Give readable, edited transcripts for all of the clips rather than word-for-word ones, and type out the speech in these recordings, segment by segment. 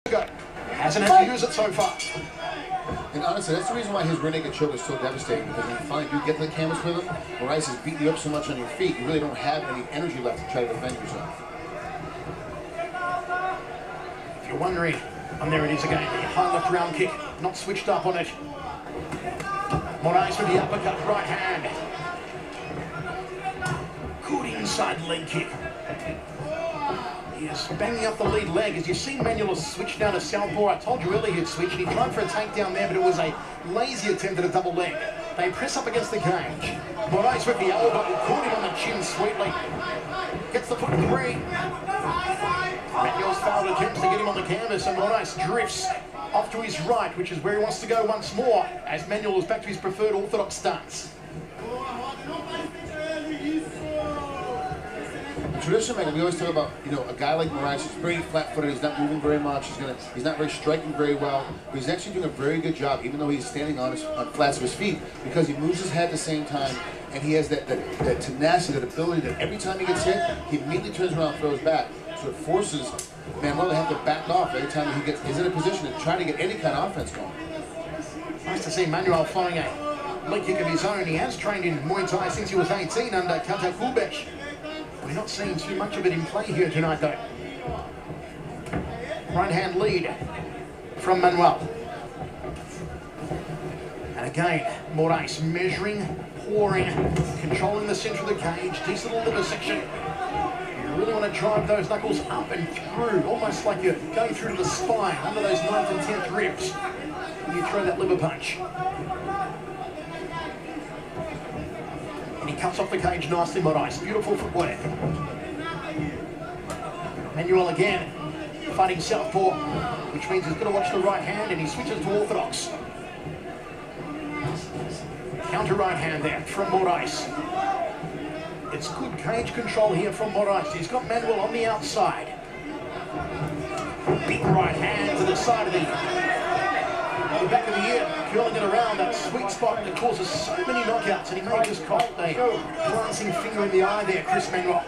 Hasn't had to use it so far. And honestly, that's the reason why his rear naked choke is so devastating, because when you finally do get to the canvas with him, Moraes has beaten you up so much on your feet, you really don't have any energy left to try to defend yourself. If you're wondering, and there it is again, the high left round kick, not switched up on it. Moraes with the uppercut, right hand. Good inside leg kick. He is banging up the lead leg. As you see, Manuel has switched down to southpaw. I told you earlier he'd switch. He tried for a takedown there, but it was a lazy attempt at a double leg. They press up against the cage. Moraes with the elbow, caught him on the chin sweetly. Gets the foot three. Manuel's failed attempts to get him on the canvas, and Moraes drifts off to his right, which is where he wants to go once more, as Manuel is back to his preferred orthodox stance. Traditionally, we always talk about, a guy like Moraes who's very flat-footed, he's not moving very much, he's not very striking very well, but he's actually doing a very good job, even though he's standing on flats of his feet, because he moves his head at the same time, and he has that tenacity, that ability that every time he gets hit, he immediately turns around and throws back. So it forces Manuel to have to back off every time he's in a position to try to get any kind of offense going. Nice to see Manuel flying a leg kick of his own. He has trained in Muay Thai since he was 18 under Kata Kubesh. We're not seeing too much of it in play here tonight, though. Right hand lead from Manuel. And again, Moraes measuring, pouring, controlling the center of the cage. Decent little liver section. You really want to drive those knuckles up and through, almost like you're going through to the spine, under those 9th and 10th ribs. When you throw that liver punch. And he cuts off the cage nicely, Moraes. Beautiful footwork. Manuel again, fighting southpaw, which means he's going to watch the right hand, and he switches to orthodox. Counter right hand there from Moraes. It's good cage control here from Moraes. He's got Manuel on the outside. Big right hand to the side of the back of the ear, curling it around that sweet spot that causes so many knockouts, and he may just caught a glancing finger in the eye there, Chris Manuel.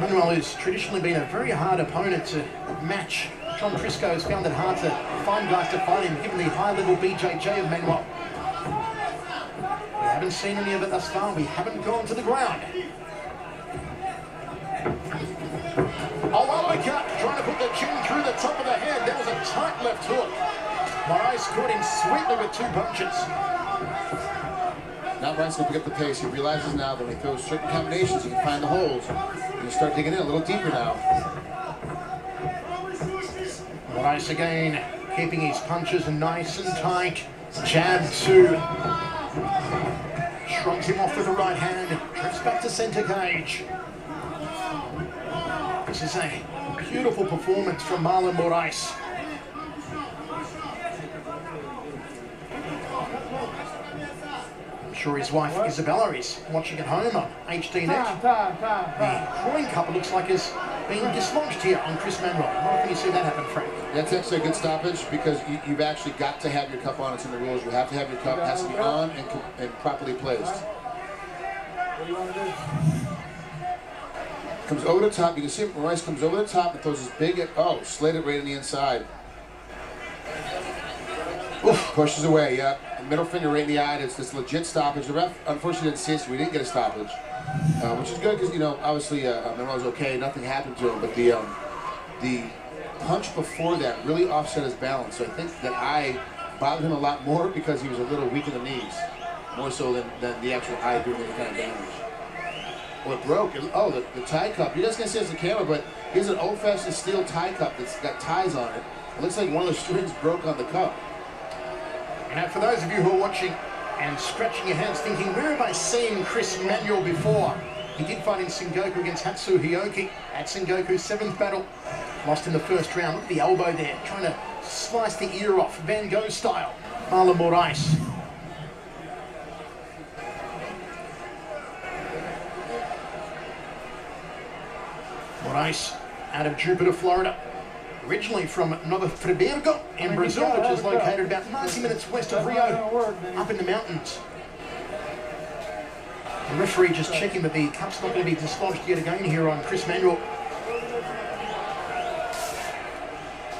Manuel has traditionally been a very hard opponent to match. John Prisco has found it hard to find guys to fight him, given the high-level BJJ of Manuel. We haven't seen any of it thus far. We haven't gone to the ground. Oh, uppercut, trying to put the chin through the top of the head. That was a tight left hook. Moraes caught him sweetly with 2 punches. Now Moraes going to pick up the pace. He realizes now that when he throws certain combinations, he can find the holes. He'll start digging in a little deeper now. Moraes again, keeping his punches nice and tight. Jab 2. Shrugs him off with the right hand. Drifts back to center cage. This is a beautiful performance from Marlon Moraes. I'm sure his wife Isabella is watching at home on HD Net. The groin cup looks like has been dislodged here on Chris Manuel. How often do you see that happen, Frank? That's actually a good stoppage, because you've actually got to have your cup on. It's in the rules. You have to have your cup. It has to be on and properly placed. What do you want to do? Comes over the top. You can see Moraes comes over the top and throws his big, slid it right in the inside. Oof, pushes away, yeah. Middle finger right in the eye. It's this legit stoppage. The ref, unfortunately, didn't see it, so we didn't get a stoppage. Which is good, because, obviously, Manuel was okay. Nothing happened to him. But the punch before that really offset his balance. So I think that eye bothered him a lot more, because he was a little weak in the knees. More so than the actual eye doing any kind of damage. Well, it broke. The tie cup. You guys can't see it on the camera, but here's an old-fashioned steel tie cup that's got ties on it. It looks like one of the strings broke on the cup. Now, for those of you who are watching and scratching your hands thinking, where have I seen Chris Manuel before? He did fight in Sengoku against Hatsu Hioki at Sengoku's 7th battle. Lost in the first round. Look at the elbow there, trying to slice the ear off, Van Gogh style. Marlon Moraes. Moraes out of Jupiter, Florida. Originally from Nova Friburgo in Brazil, which is located about 90 minutes west of Rio, up in the mountains. The referee just checking that the cup's not going to be dislodged yet again here on Chris Manuel.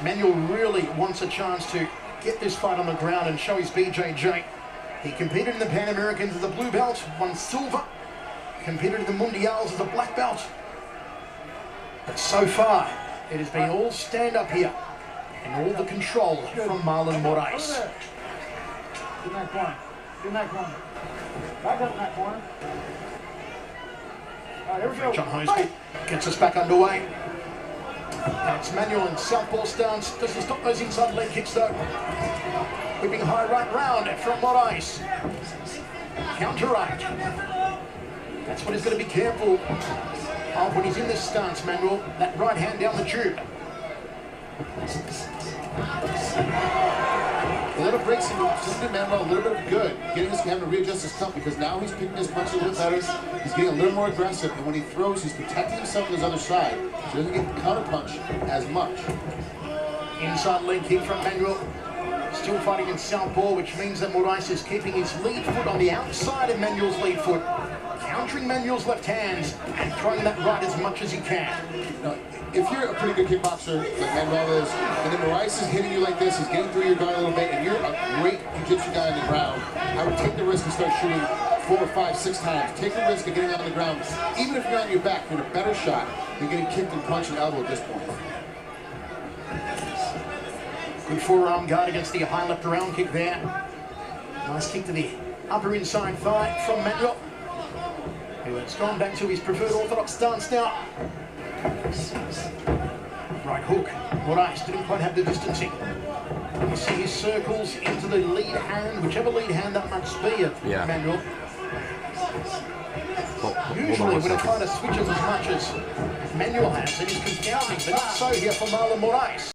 Manuel really wants a chance to get this fight on the ground and show his BJJ. He competed in the Pan Americans as a blue belt, won silver, competed in the Mundials as a black belt. But so far, it has been all stand up here and all the control from Marlon Moraes. Get in that corner. Get in that corner. Back up in that corner. All right, here we go. John Hosey gets us back underway. That's Manuel in southpaw stance. Doesn't stop those inside leg kicks though. Whipping high right round from Moraes. Counter right. That's what he's going to be careful of when he's in this stance, Manuel. That right hand down the tube. A little breaks him, to Manuel a little bit of good, getting him to readjust his cup because now he's picking his punch a little better. He's getting a little more aggressive, and when he throws, he's protecting himself on his other side, so he doesn't get counter punch as much. Inside leg kick from Manuel. Still fighting in southpaw, which means that Moraes is keeping his lead foot on the outside of Manuel's lead foot, countering Manuel's left hands and throwing that right as much as he can. Now, if you're a pretty good kickboxer like Manuel is, and then Moraes is hitting you like this, he's getting through your guard a little bit, and you're a great jiu-jitsu guy on the ground, I would take the risk and start shooting 4, 5, 6 times. Take the risk of getting on the ground. Even if you're on your back, you're in a better shot than getting kicked and punched and elbow at this point. Good forearm guard against the high left around kick there. Nice kick to the upper inside thigh from Manuel, who has gone back to his preferred orthodox stance now. Right hook. Moraes didn't quite have the distancing. You see his circles into the lead hand, whichever lead hand that must be of Manuel. Usually when a fighter switches as much as Manuel has, it is confounding, but not so here for Marlon Moraes.